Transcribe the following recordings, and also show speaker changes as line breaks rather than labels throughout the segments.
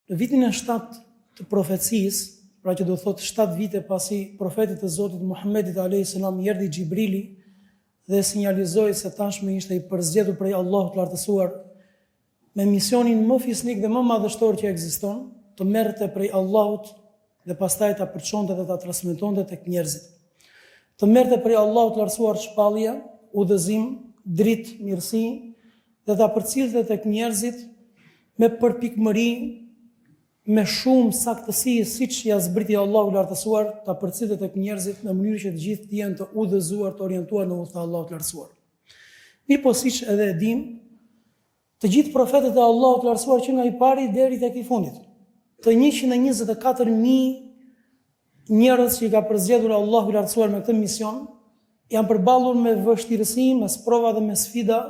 Në vitin e 7 të profecisë, pra që do thotë 7 vite pasi profetit të Zotit Muhammedit a.s. erdhi Gjibrili dhe sinjalizoi se tashmë ishte i përzgjedhur prej Allahut të lartësuar me misionin më fisnik dhe më madhështor që ekziston, të merrte prej Allahut dhe pastaj ta përçonte dhe ta transmetonte tek njerëzit. Të merrte prej Allahut të lartësuar shpallje, udhëzim, dritë, mirësi dhe ta përcillte tek njerëzit me përpikmëri, me shumë saktësi, siç ja zbriti Allahu i lartësuar, ta përcillte tek njerëzit në mënyrë që të gjithë të jenë të udhëzuar, të orientuar në udhën e Allahut të lartësuar. Mirë po, siç edhe e dim, të gjithë profetët e Allahut të lartësuar që nga i pari deri tek i fundit, të 124.000 njerëz që i ka përzgjedhur Allahu i lartësuar me këtë mision, janë përballur me vështirësi, me sprova dhe me sfida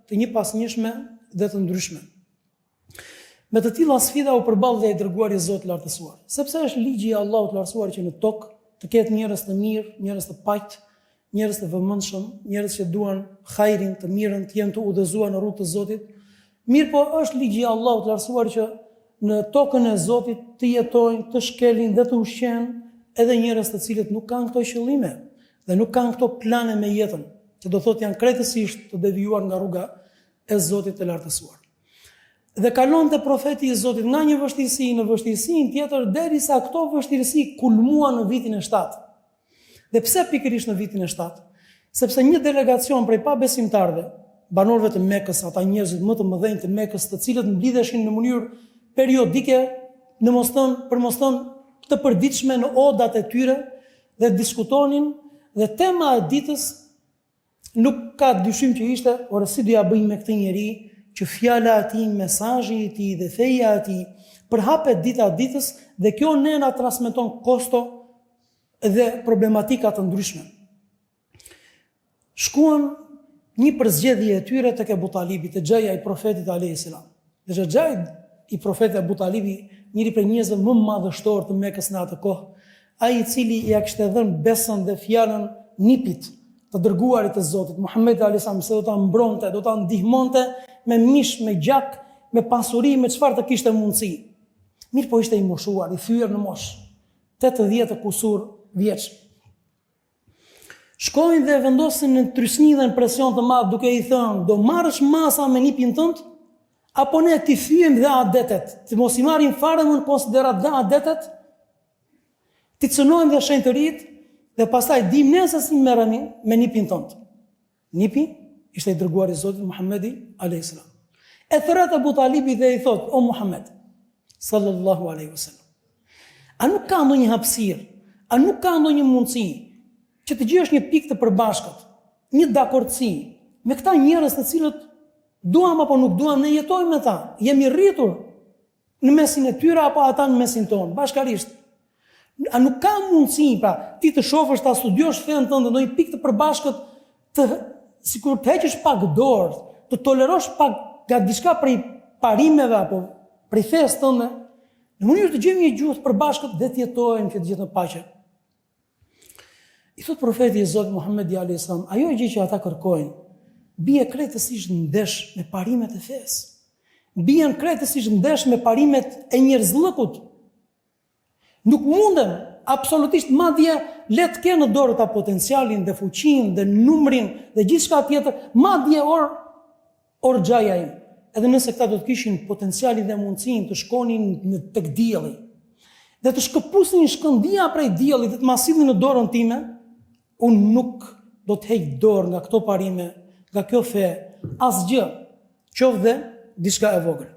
të njëpasnjëshme dhe të ndryshme. Me të tilla sfida u përball dhe i dërguari i Zotit lartësuar, sepse është ligji i Allahut të lartësuar që në tokë të ketë njerëz të mirë, njerëz të paqë, njerëz të vëmendshëm, njerëz që duan hajrin, të mirën, të jenë të udhëzuar në rrugën e Zotit. Mirë po, është ligji i Allahut të lartësuar që në tokën e Zotit të jetojnë, të shkelin dhe të ushqen edhe njerëz të cilët nuk kanë këto qëllime dhe nuk kanë këto plane me jetën, që do thotë janë krejtësisht të devijuar nga rruga e Zotit të lartësuar. Dhe kalonte profeti i Zotit nga një vështirësi në vështirësinë tjetër derisa këto vështirësi kulmuan në vitin e 7. Dhe pse pikërisht në vitin e 7? Sepse një delegacion prej pabesimtarëve, banorëve të Mekës, ata njerëzit më të mëdhenj të Mekës, të cilët mblidheshin në mënyrë periodike, për mos thënë të përditshme në odat e tyre dhe diskutonin, dhe tema e ditës nuk ka dyshim që ishte, ore si do ja bëjmë me këtë njeri që fjala e tij, mesazhi i tij dhe feja e tij përhapet dita e ditës dhe kjo ne na transmeton kosto dhe problematika të ndryshme. Shkuan një përzgjedhje e tyre tek Abu Talibi, te xhaja i profetit alayhis salam. Dhe xhaja i profetit Abu Talibi, njëri prej njerëzve më madhështor të Mekës në atë kohë, ai i cili ja kishte dhënë besën dhe fjalën nipit të dërguarit të Zotit Muhammed alayhis salam se do ta mbronte, do ta ndihmonte me mish, me gjak, me pasuri, me çfarë të kishte mundësi. Mirë po ishte i moshuar, i thyer në moshë, 80 kusur vjeç. Shkojnë dhe vendosin në trysni dhe në presion të madh duke i thënë, do marrësh masa me nipin tënd, apo ne ti thyem dhe adetet, të mos i marrim fare më në konsiderat dhe adetet, ti cënojmë dhe shenjtërit, dhe pastaj dim ne se si merremi me nipin tënd. Nipi ishte i dërguari i Zotit Muhammedi alayhis salam. E thret Abu Talibi dhe i thot, o Muhammed sallallahu alaihi wasallam, a nuk ka ndonjë hapësirë, a nuk ka ndonjë mundësi që të gjesh një pikë të përbashkët, një dakordsi me këta njerëz të cilët duam apo nuk duam, ne jetojmë me ta, jemi rritur në mesin e tyre apo ata në mesin tonë, bashkarisht. A nuk ka mundësi pra ti të shohësh, ta studiosh fen tënde, ndonjë pikë të përbashkët, të sikur të heqësh pak dorë, të tolerosh pak nga diçka prej parimeve apo prej fesë tënde, në mënyrë të gjejmë një gjuhë të përbashkët dhe të jetojmë këtë gjithë në paqe. I thot profeti i Zotit Muhammedi alayhis salam, ajo gjë që ata kërkojnë, bie krejtësisht ndesh me parimet e fesë. Bien krejtësisht ndesh me parimet e njerëzllëkut. Nuk mundem, absolutisht, madje le të kenë në dorë ta potencialin dhe fuqinë dhe numrin dhe gjithçka tjetër, madje or xhaja im. Edhe nëse këta do të kishin potencialin dhe mundësinë të shkonin tek dielli dhe të shkëpusnin shkëndija prej diellit dhe të ma sillnin në dorën time, unë nuk do të heq dorë nga këto parime, nga kjo fe, asgjë, qoftë dhe diçka e vogël.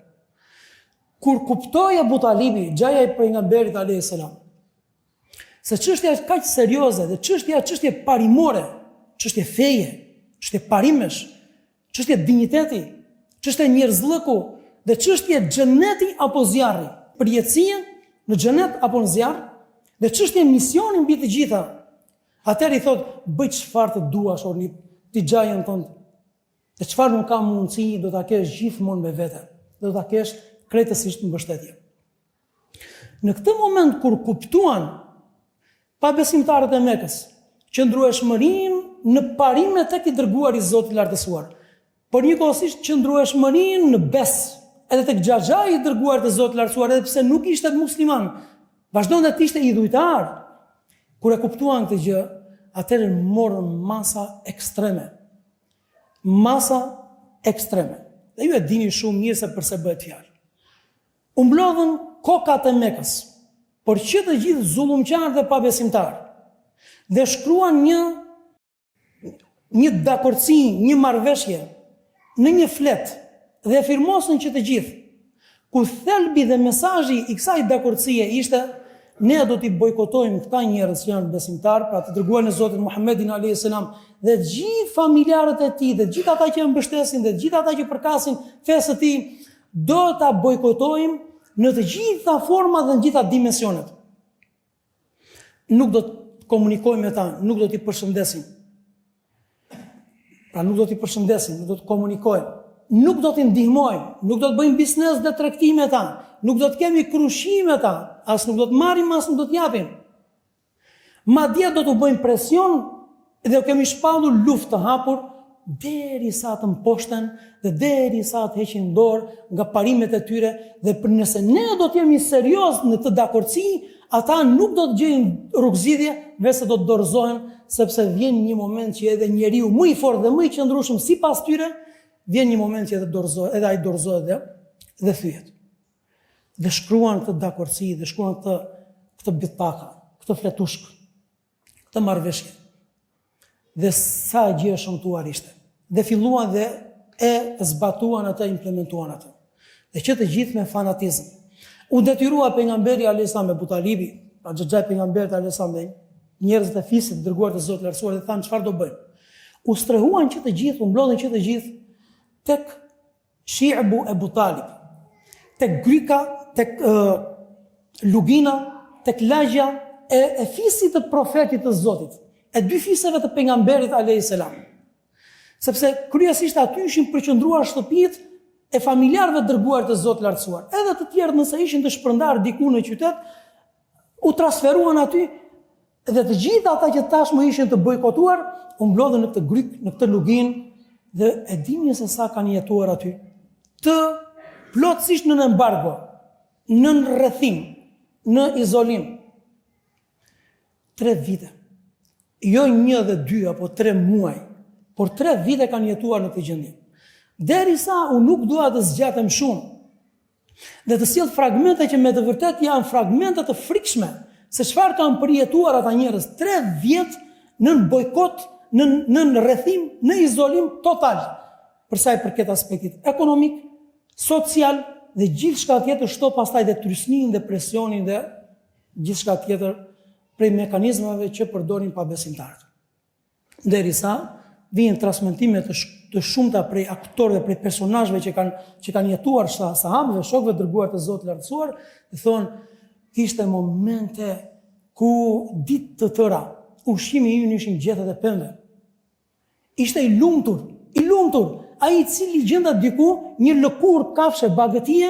Kur kuptoi Abu Talibi, xhaja i pejgamberit alayhis salam, se çështja është kaq serioze dhe çështje parimore, çështje feje, çështje parimesh, çështje dinjiteti, çështje njerëzllëku dhe çështje xheneti apo zjarri, përjetësia në xhenet apo në zjarr, dhe çështje misioni mbi të gjitha. Atëherë i thot, bëj çfarë të duash orni ti xhajën tënd. Dhe çfarë nuk ka mundësi, do ta kesh gjithmonë me vete. Do ta kesh krejtësisht në mbështetje. Në këtë moment kur kuptuan pabesimtarët e Mekës qëndrueshmërinë në parime tek i dërguari i Zotit lartësuar, por njëkohësisht qëndrueshmërinë në bes, edhe tek Xhaxhai i dërguar të Zotit lartësuar, edhe pse nuk ishte musliman, vazhdonte të ishte idhujtar. Kur e kuptuan këtë gjë, atëherë morën masa ekstreme. Masa ekstreme. Dhe ju e dini shumë mirë se përse bëhet fjalë. U mblodhën kokat e Mekës, por që të gjithë zullumqar dhe pabesimtar. Dhe shkruan një dakordsi, një marrëveshje në një flet dhe firmosën që të gjithë, ku thelbi dhe mesazhi i kësaj dakordsie ishte: ne do t'i bojkotojmë këta njerëz që janë besimtar, pra të dërguarin e Zotit Muhammedin alayhis salam, dhe gjithë familjarët e tij, dhe gjithë ata që e mbështesin, dhe gjithë ata që përkasin fesë të tij, do ta bojkotojmë në të gjitha format dhe në gjitha dimensionet. Nuk do të komunikojmë me ta, nuk do t'i përshëndesim. Pra nuk do t'i përshëndesim, nuk do të komunikojmë, nuk do t'i ndihmojmë, nuk do të bëjmë biznes dhe tregti me ta, nuk do të kemi krushim me ta, as nuk do të marrim, as nuk do të japim. Madje do të bëjmë presion dhe kemi shpallur luftë të hapur derisa të mposhten dhe derisa të heqin dorë nga parimet e tyre, dhe nëse ne do të jemi serioz në të dakordsi, ata nuk do të gjejnë rrugëzidhje, veçse do të dorëzohen, sepse vjen një moment që edhe njeriu më i fortë dhe më i qëndrueshëm sipas tyre, vjen një moment që edhe ai dorëzohet dhe thyhet. Dhe shkruan këtë dakordsi, dhe shkruan këtë bitaka, këtë fletushk, këtë marrëveshje. Dhe sa gjë shëmtuar ishte. Dhe filluan dhe e zbatuan atë, implementuan atë. Dhe që të gjithë me fanatizëm. U detyrua pejgamberi alayhis salam me Abu Talibi, pra Xhaxhai pejgamberit alayhis salam, njerëzit e fisit dërguar të Zotit lartësuar, dhe thanë çfarë do bëjmë. U strehuan që të gjithë, u mblodhen që të gjithë tek Shi'bu Abu Talib, tek Gryka, tek Lugina, tek lagja e fisit të profetit të Zotit, e dy fiseve të pejgamberit alayhis salam. Sepse kryesisht aty ishin përqendruar shtëpitë e familjarëve dërguar të Zotit lartësuar. Edhe të tjerë, nëse ishin të shpërndar diku në qytet, u transferuan aty, dhe të gjithë ata që tashmë ishin të bojkotuar, u mblodhen në këtë Gryk, në këtë Lugin, dhe e dini se sa kanë jetuar aty. Të plotësisht në embargo, në rrethim, në izolim. 3 vite. Jo 1 dhe 2 apo 3 muaj, por 3 vite kanë jetuar në këtë gjendje. Derisa unë nuk dua të zgjatem shumë dhe të sjell fragmente që me të vërtet janë fragmente të frikshme se çfarë kanë përjetuar ata njerëz 3 vjet në bojkot, në rrethim, në izolim total, për sa i përket aspektit ekonomik, social dhe gjithçka tjetër, shto pastaj dhe trysnin dhe presionin dhe gjithçka tjetër prej mekanizmave që përdorin pabesimtarët. Derisa vijnë transmetime të shumta prej aktorëve, prej personazheve që kanë jetuar sahabëve, shokëve dërguar të Zotit lartësuar, dhe thonë, kishte momente ku ditë të tëra ushqimi ynë ishin gjethet e pembe. Ishte i lumtur, ai i cili gjenda diku një lëkurë kafshë bagëtie,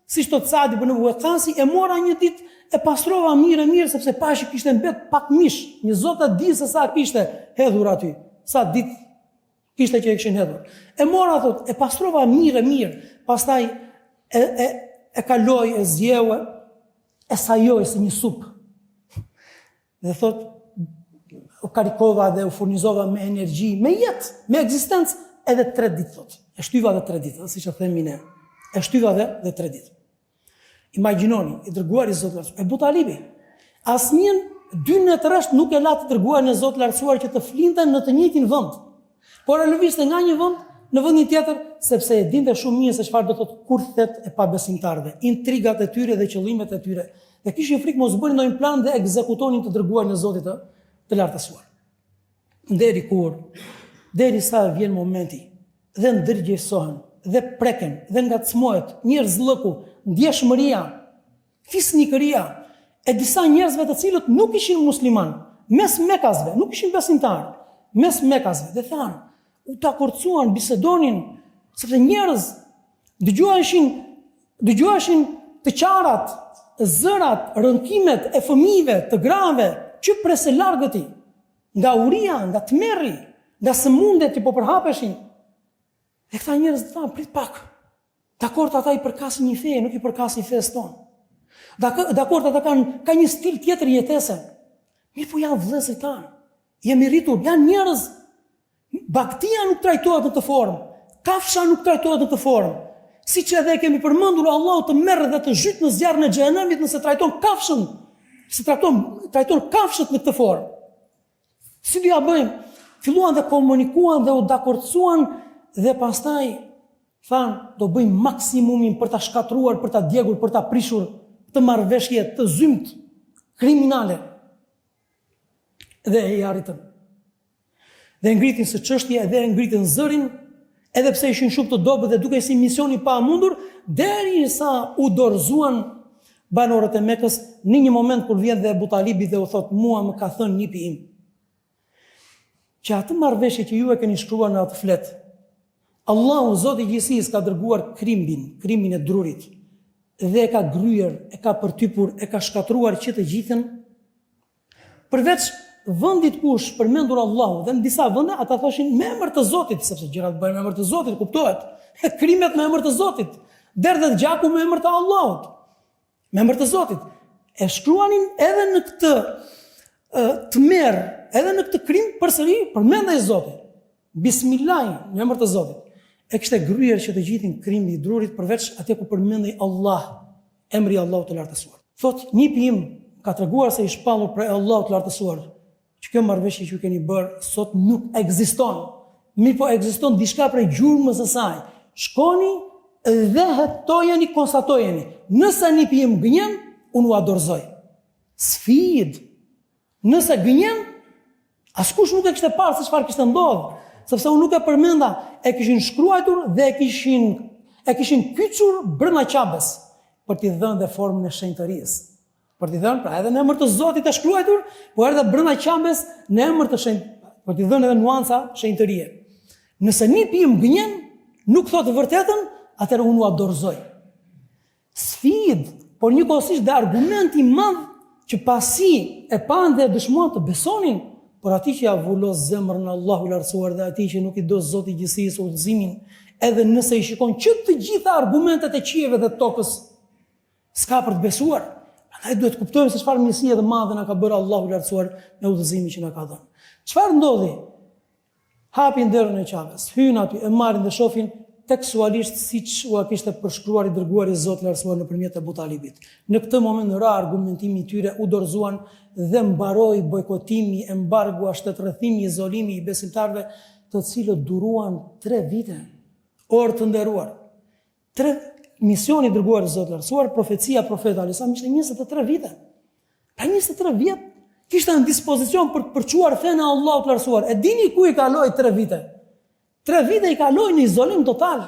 siç thot Sadi ibn Waqqasi, e mora një ditë, e pastrova mirë sepse pashi kishte mbet pak mish. Një zota di se sa kishte hedhur aty, sa ditë kishte që e kishin hedhur. E mora, thot, e pastrova mirë, pastaj e kaloj, e zgjeue, e sajoj si një supë. Dhe thot, u karikova dhe u furnizova me energji, me jetë, me ekzistencë, edhe 3 ditë, thot. E shtyva dhe 3 ditë, si që themi ne. E shtyva dhe 3 ditë. Imagjinoni, i dërguar i Zotit lartësuar, Abu Talibi, asnjën 2 në të rresht nuk e la të dërguar në Zotit lartësuar që të flinte në të njëjtin vend. Por e lëvizte nga një vend në vendin tjetër, sepse e dinte shumë mirë se çfarë do të thotë kurthet e pabesimtarëve, intrigat e tyre dhe qëllimet e tyre. Dhe kishin frikë mos bënin ndonjë plan dhe ekzekutonin të dërguar në Zotit të lartësuar. Derisa vjen momenti dhe ndërgjegjësohen dhe preken dhe ngacmohet njerëz llëku, ndjeshmëria, fisnikëria e disa njerëzve të cilët nuk ishin musliman, mes mekasve, nuk ishin besimtarë, mes mekasve, dhe thanë, u takorcuan, bisedonin, sepse njerëz dëgjuashin të qarat, zërat, rënkimet e fëmijëve, të grave, që prese largëti, nga uria, nga tmerri, nga sëmundet që po përhapeshin. E këta njerëz thanë, prit pak, Dakord ata I përkasin një fe, nuk I përkasin fesë tonë. Dakord ata ka një stil tjetër jetese. Mirë po janë vëllezër tanë. Jemi rritur, janë njerëz. Baktia nuk trajtohet në këtë formë. Kafsha nuk trajtohet në këtë formë. Siç edhe kemi përmendur, Allahu të merr dhe të zhyt në zjarrin e xhenemit nëse trajton kafshën. Se trajton kafshët në këtë formë. Si do ja bëjmë? Filluan dhe komunikuan dhe u dakordsuan dhe pastaj thanë do bëjmë maksimumin për ta shkatruar, për ta djegur, për ta prishur të marrëveshje të zymt kriminale. Dhe e arritën. Dhe ngritin së çështje dhe ngritin zërin, edhe pse ishin shumë të dobët dhe duke si misioni pa mundur, derisa u dorëzuan banorët e Mekës në një moment kur vjen dhe Abu Talibi dhe u thot mua më ka thënë nipi im që atë marrëveshje që ju e keni shkruar në atë flet, Allahu Zoti I gjithësisë ka dërguar krimin e drurit dhe e ka gryer, e ka përtypur, e ka shkatruar që të gjithën, përveç vendit ku është përmendur Allahu, dhe në disa vende ata thoshin me emër të Zotit, sepse gjërat bëhen me emër të Zotit, kuptohet. Krimet me emër të Zotit, derdhet gjaku me emër të Allahut, me emër të Zotit. E shkruanin edhe në këtë tmerr, edhe në këtë krim përsëri përmendej Zoti. Bismillah, me emër të Zotit. E kishte gryer që të gjithin krimi I drurit përveç atje ku përmendej Allah, emri I Allahut të lartësuar. Thot, nipi im ka treguar se I shpallur prej Allahut të lartësuar, që kjo marrëveshje që keni bërë sot nuk ekziston. Mirë po ekziston diçka prej gjurmës së saj. Shkoni dhe hetojeni, konstatojeni. Nëse nipi im gënjen, unë u adorzoj. Sfid. Nëse gënjen, askush nuk e kishte parë se çfarë kishte ndodhur, sepse unë nuk e përmenda, e kishin shkruar dhe e kishin kyçur brenda qabes për t'i dhënë dhe formën e shenjtërisë. Për t'i dhënë, pra edhe në emër të Zotit e shkruar, por edhe brenda qambes në emër të për t'i dhënë edhe nuanca shenjtërie. Nëse nipi im gënjen, nuk thotë vërtetën, atëherë unë u adorzoj. Sfid, por njëkohësisht dhe argument I madh që pasi e pan dhe dëshmuan të besonin, por ati që ja vullos zemrën Allahu lartësuar dhe ati që nuk I do Zoti I gjithësisë udhëzimin, edhe nëse I shikon që të gjitha argumentet e qiejve dhe tokës, s'ka për të besuar. Prandaj duhet kuptojmë se çfarë mirësie dhe madhe na ka bërë Allahu lartësuar me udhëzimin që na ka dhënë. Çfarë ndodhi? Hapin derën e qafës, hyn aty, e marrin dhe shohin tekstualisht siç u kishte përshkruar I dërguari I Zotit lartësuar nëpërmjet Abu Talibit. Në këtë moment ra argumentimi I tyre, u dorëzuan dhe mbaroi bojkotimi, embargua, shtetërrëthimi, izolimi I besimtarëve, të cilët duruan 3 vite. Orë të nderuar. 3 misioni I dërguari I Zotit lartësuar, profecia profetit Alisa ishte 23 vite. Pra 23 vjet kishte në dispozicion për të përçuar fenë e Allahut të lartësuar. E dini ku I kaloi 3 vite? 3 vite I kaloi në izolim total,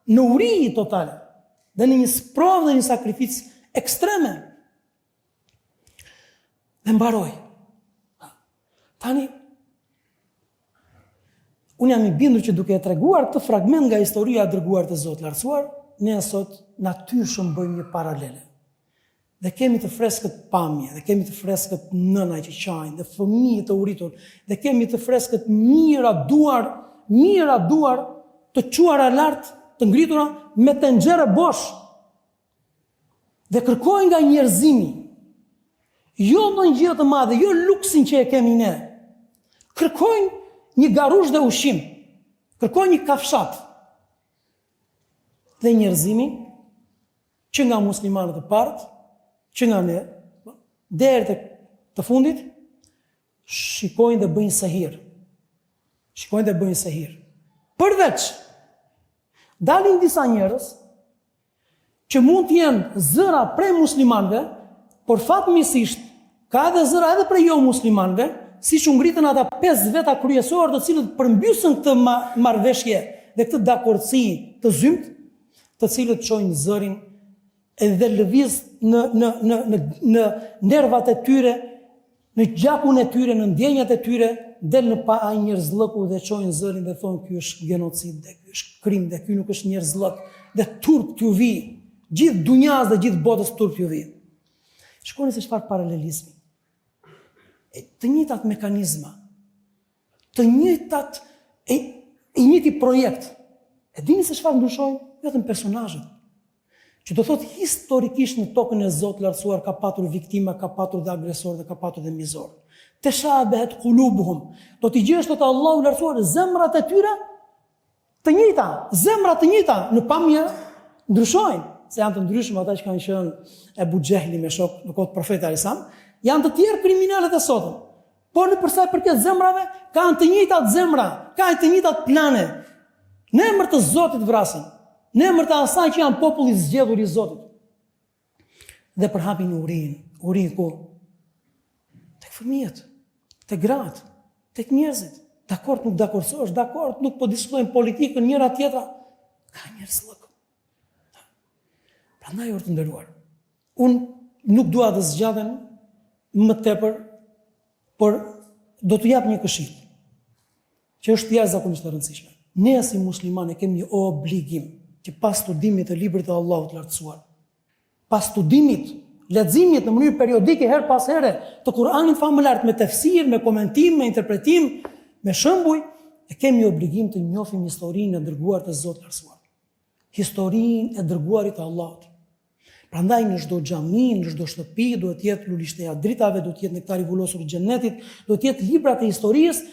në uri total, dhe në një sprovë dhe një sakrificë ekstreme. Dhe mbaroi. Tani, unë jam I bindur që duke e treguar këtë fragment nga historia e dërguar të Zotit lartësuar, ne sot natyrshëm bëjmë një paralele. Dhe kemi të freskët pamje, dhe kemi të freskët nëna që qajnë, dhe fëmijë të uritur, dhe kemi të freskët mira duar të quara lart, të ngritura me tenxhere bosh. Dhe kërkojnë nga njerëzimi, jo në një gjë të madhe, jo luksin që e kemi ne. Kërkojnë një garush dhe ushqim, kërkojnë një kafshat. Dhe njerëzimi, që nga muslimanët e parët, që nga ne, deri të fundit, shikojnë dhe bëjnë sehir. Shikojnë dhe bëjnë sehir. Përveç, dalin disa njerëz që mund të jenë zëra prej muslimanëve, por fatmirësisht ka edhe zëra edhe prej jo muslimanëve, siç u ngritën ata 5 veta kryesorë të cilët përmbysën këtë marrëveshje dhe këtë dakordsi të zymt, të cilët çojnë zërin edhe lëviz në nervat e tyre, në gjakun e tyre, në ndjenjat e tyre, del në pa ai njerëzllëku dhe çojnë zërin dhe thonë ky është genocid, dhe ky është krim, dhe ky nuk është njerëzllëk, dhe turp t'ju vi, gjithë dunjas dhe gjithë botës turp t'ju vi. Shikoni se çfarë paralelizmi. Të njëjtat mekanizma, të njëjtat i njëjti projekt. E dini se çfarë ndryshojnë? vetëm personazhet. Që do thotë historikisht në tokën e Zotit lartësuar ka patur viktima, ka patur dhe agresor dhe ka patur dhe mizor. Tashabahat qulubuhum. Do t'i gjesh tot Allahu lartësuar zemrat e tyre të njëjta, zemrat të njëjta në pamje ndryshojnë, se janë të ndryshëm ata që kanë qenë Ebu Xehli me shok në kohë të Profetit alayhis salam, janë të tjerë kriminalët e sotëm. Por në përsa i përket zemrave, kanë të njëjtat zemra, kanë të njëjtat plane. Në emër të Zotit vrasin, në emër të asaj që janë populli zgjedhur i Zotit. Dhe përhapin urinë ku? Tek fëmijët, tek gratë, tek njerëzit. Dakord nuk dakordsosh, dakord nuk po diskutojnë politikën njëra tjetra. Ka njerëz llok. Prandaj orë të nderuar. Unë nuk dua të zgjatem më tepër, por do t'u jap një këshillë që është jashtëzakonisht e rëndësishme. Ne si muslimanë kemi një obligim që pas studimit të librit të Allahut të lartësuar, pas studimit, leximit në mënyrë periodike her pas here të Kuranit famëlar me tefsir, me komentim, me interpretim, me shembuj, kemi obligim të njohim historinë e dërguar të Zotit të lartësuar. Historinë e dërguarit të Allahut. Prandaj në çdo xhami, në çdo shtëpi duhet të jetë lulishtea dritave, duhet të jetë nektari vullosur i xhenetit, duhet të jetë librat e historisë,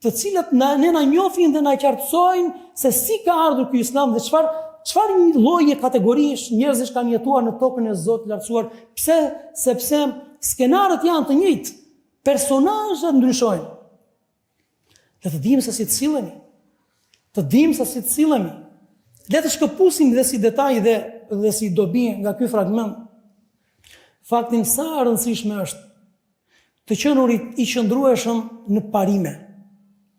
të cilat ne na njohin dhe na qartësojnë se si ka ardhur ky Islam dhe çfarë lloje kategorish njerëzish kanë jetuar në tokën e Zotit të lartësuar. Pse? Sepse skenarët janë të njëjtë, personazhet ndryshojnë. Le të dimë se si të sillemi. Të dimë se si të sillemi. Le të shkëpusim dhe si detaj dhe si dobi nga ky fragment faktin sa rëndësishme është të qenurit i qëndrueshëm në parime.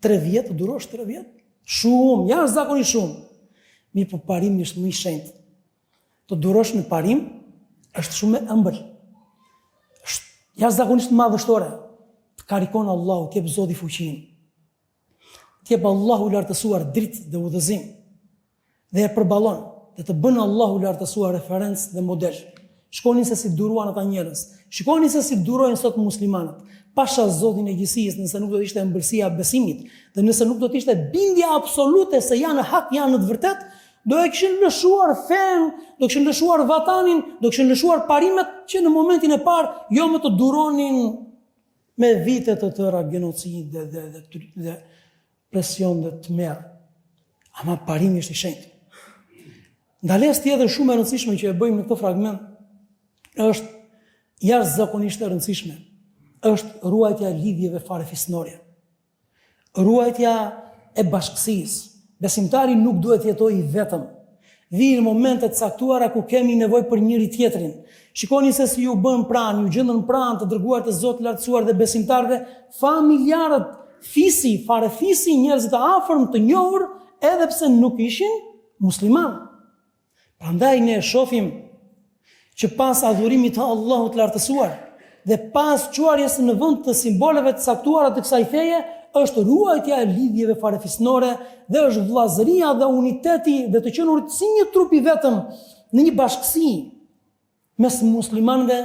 3 vjet, durosh 3 vjet? Shumë, jashtëzakonisht shumë. Mirë, po parimi është më i shenjtë. Të durosh në parim është shumë e ëmbël. Është jashtëzakonisht madhështore. Të karikon Allahu, t'jep Zoti fuqinë. T'jep Allahu lartësuar dritë dhe udhëzim. Dhe e përballon, dhe të bën Allahu lartësuar referencë dhe model. Shikoni se si duruan ata njerëz. Shikoni se si durojnë sot muslimanët. Pasha Zotin e gjithësisë, nëse nuk do të ishte ëmbëlsia e besimit, dhe nëse nuk do të ishte bindja absolute se janë në hak, janë në të vërtetë, do e kishin lëshuar fen, do kishin lëshuar vatanin, do kishin lëshuar parimet që në momentin e parë jo më të duronin me vite të tëra genocid dhe presion dhe të merë. Ama parimi është i shenjtë. Ndalesë tjetër shumë e rëndësishme që e bëjmë në këtë fragment është jashtëzakonisht e rëndësishme. Është ruajtja e lidhjeve farefisnore. Ruajtja e bashkësisë. Besimtari nuk duhet jetojë i vetëm. Vijnë momente të caktuara ku kemi nevojë për njëri tjetrin. Shikoni se si ju bën pranë, ju gjendën pranë të dërguar të Zotit lartësuar dhe besimtarëve, familjarët, fisi, farefisi, njerëzit e afërm të njohur, edhe pse nuk ishin musliman. Prandaj ne shohim që pas adhurimit të Allahut të lartësuar dhe pas çuarjes në vend të simboleve të caktuara të kësaj feje, është ruajtja e lidhjeve farefisnore dhe është vllazëria dhe uniteti dhe të qenurit si një trup i vetëm në një bashkësi mes muslimanëve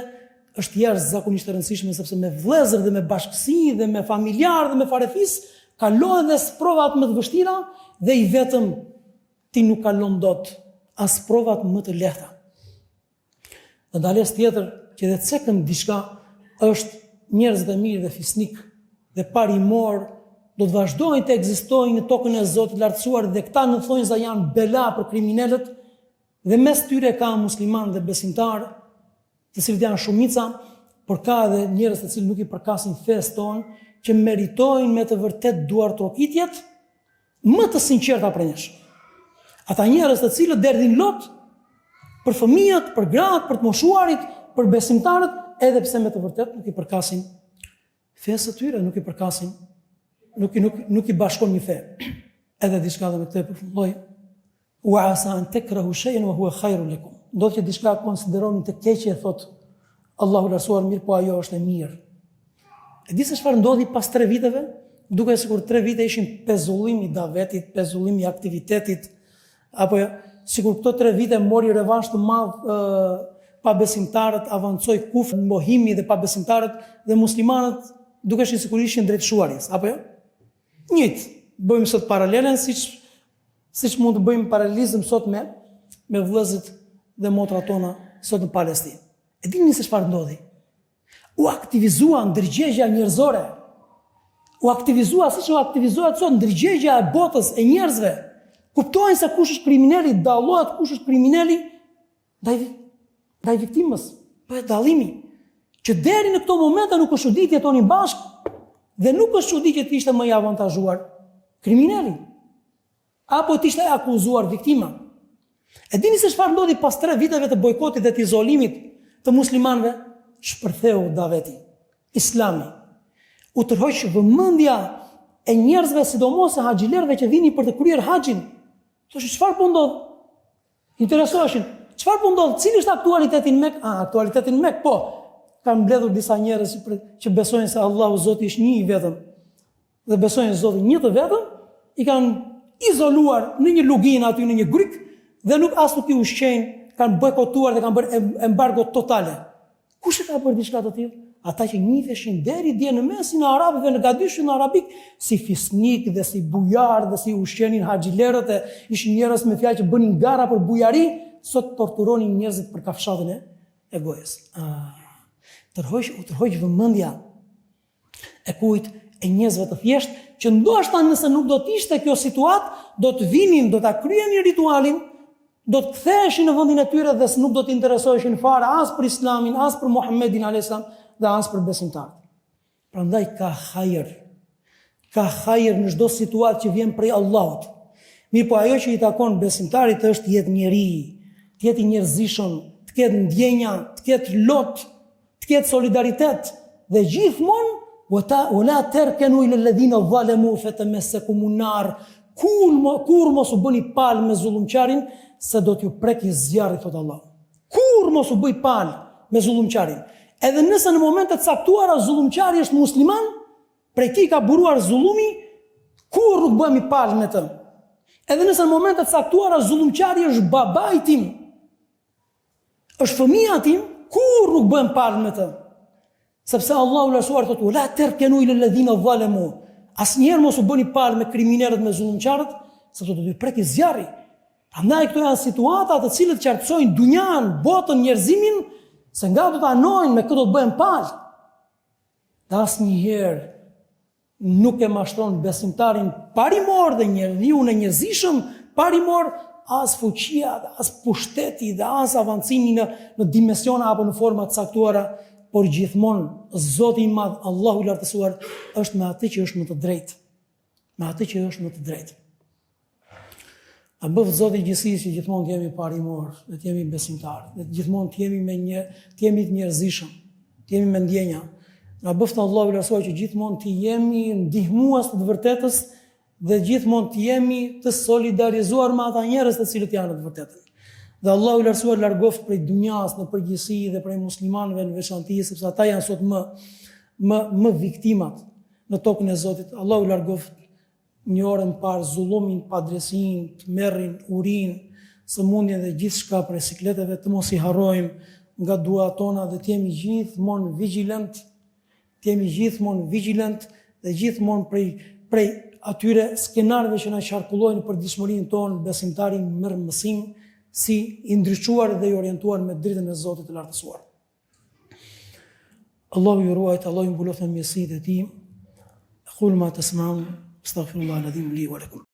është jashtëzakonisht e rëndësishme, sepse me vëllezër dhe me bashkësi dhe me familjarë dhe me farefis kalohen dhe provat më të vështira dhe i vetëm ti nuk kalon dot as provat më të lehta. Në dalesë tjetër që dhe cekën diçka është njerëz dhe mirë dhe fisnik dhe parimor do të vazhdojnë të ekzistojnë në tokën e Zotit lartësuar dhe këta në thonjza janë bela për kriminalët dhe mes tyre ka musliman dhe besimtar të cilët janë shumica, por ka edhe njerëz të cilët nuk i përkasin fesë tonë që meritojnë me të vërtet duartrokitjet më të sinqerta prej nesh. Ata njerëz të cilët derdhin lot për fëmijët, për gratë, për të moshuarit, për besimtarët, edhe pse me të vërtet nuk i përkasin fesë të tyre, nuk i bashkon një fe. Edhe diçka dhe me këtë përfundoj, wa asa an takrahu shay'an wa huwa khairun lakum. Do të që diçka konsideroni të keqe, thot Allahu lartësuar, mirë, po ajo është e mirë. E di se çfarë ndodhi pas 3 viteve? Duke sikur 3 vite ishin pezullim i davetit, pezullim i aktivitetit, apo sikur këto 3 vite mori revansh të madh pa besimtarët, avancoi kufri, mohimi dhe pa besimtarët dhe muslimanët dukeshin sikur ishin drejt shuarjes, apo jo? Njëjtë, bëjmë sot paralelen siç mund të bëjmë paralelizëm sot me me vëllezërit dhe motrat tona sot në Palestinë. E dini se çfarë ndodhi? U aktivizua ndërgjegja njerëzore. U aktivizua siç u aktivizohet sot ndërgjegja e botës e njerëzve. Kuptojnë se kush është kriminali, dallohet kush është kriminali ndaj viktimës. Bëhet dallimi. Që deri në këto momente nuk është çudi të jetonin bashkë dhe nuk është çudi që të ishte më i avantazhuar kriminali apo të ishte akuzuar viktima. E dini se çfarë ndodhi pas 3 viteve të bojkotit dhe të izolimit të muslimanëve? Shpërtheu daveti Islami. U tërhoq vëmendja e njerëzve, sidomos e haxhilerëve që vinin për të kryer haxhin. Thoshin çfarë po ndodh? Interesoheshin. Çfarë po ndodh? Cili është aktualiteti në Mekë? Aktualiteti në Mekë, po. Kanë mbledhur disa njerëz që besojnë se Allahu Zoti është një i vetëm dhe besojnë Zotin një të vetëm, i kanë izoluar në një luginë aty në një gryk dhe nuk nuk i ushqejnë, kanë bojkotuar dhe kanë bërë embargo totale. Kush e ka bërë diçka të tillë? Ata që njiheshin deri dje në mesin e arabëve në gadishin arabik si fisnik dhe si bujar dhe si ushqenin haxhilerët e ishin njerëz me fjalë që bënin gara për bujari, sot torturonin njerëzit për kafshatën e gojës. U tërhoq vëmendja e kujt? E njerëzve të thjeshtë që ndoshta nëse nuk do të ishte kjo situatë, do të vinin, do ta kryenin ritualin, do të ktheheshin në vendin e tyre dhe nuk do të interesoheshin fare as për Islamin, as për Muhammedin alayhis salam dhe as për besimtarët. Prandaj ka hajër në çdo situatë që vjen prej Allahut. Mirë, po ajo që i takon besimtarit është të jetë njeri, të jetë i njerëzishëm, të ketë ndjenja, të ketë lot, të ketë solidaritet dhe gjithmonë ولا تركنوا إلى الذين ظلموا فتمسكم النار. Kur mos u bëni palë me zullumqarin, se do t'ju preki zjarri, thot Allah. Kur mos u bëj palë me zullumqarin. Edhe nëse në momentet caktuara zullumqari është musliman, prej tij ka buruar zullumi, kur nuk bëhemi palë me të. Edhe nëse në momentet caktuara zullumqari është babai tim, është fëmia tim, kur nuk bëhem palë me të. Sepse Allahu lëshuar thotë la terkenu ila alladhina zalamu. Asnjëherë mos u bëni palë me kriminalët, me zullumqarët, sepse do t'ju preki zjarri. Prandaj këto janë situata të cilët qartësojnë dunjan, botën, njerëzimin, se nga do të anojnë me këto të bëhen palë. Dhe asnjëherë nuk e mashtron besimtarin parimor dhe njeriu në njerëzishëm parimor as fuqia, as pushteti dhe as avancimi në dimensiona apo në forma të caktuara. Por gjithmonë Zoti i Madh, Allahu i Lartësuar, është me atë që është më të drejtë. Me atë që është më të drejtë. A bëf Zoti i gjithësisë që gjithmonë të jemi parimor, dhe të jemi besimtarë, dhe gjithmonë të jemi të njerëzishëm, të jemi me ndjenja. Na bëft Allahu i Lartësuar që gjithmonë të jemi ndihmues të vërtetës dhe gjithmonë të jemi të solidarizuar me ata njerëz të cilët janë të vërtetën. Dhe Allahu i Lartësuar largoft prej dunjas në përgjithësi dhe prej muslimanëve në veçantë, sepse ata janë sot më viktimat në tokën e Zotit. Allahu i largoft një orë më parë zullumin, padresinë, të merrin, urinë, sëmundjen dhe gjithçka prej sikleteve, të mos i harrojmë nga duat tona dhe të jemi gjithmonë vigjilent, dhe gjithmonë prej atyre skenarëve që na qarkullojnë për dishmërinë tonë, besimtari merr mësim si i ndriçuar dhe i orientuar me dritën e Zotit të Lartësuar. Allahu ju ruajt, Allahu ju mbuloft me mirësitë e tij. Aqulu ma tasma'un, astaghfirullaha al-azim li wa lakum.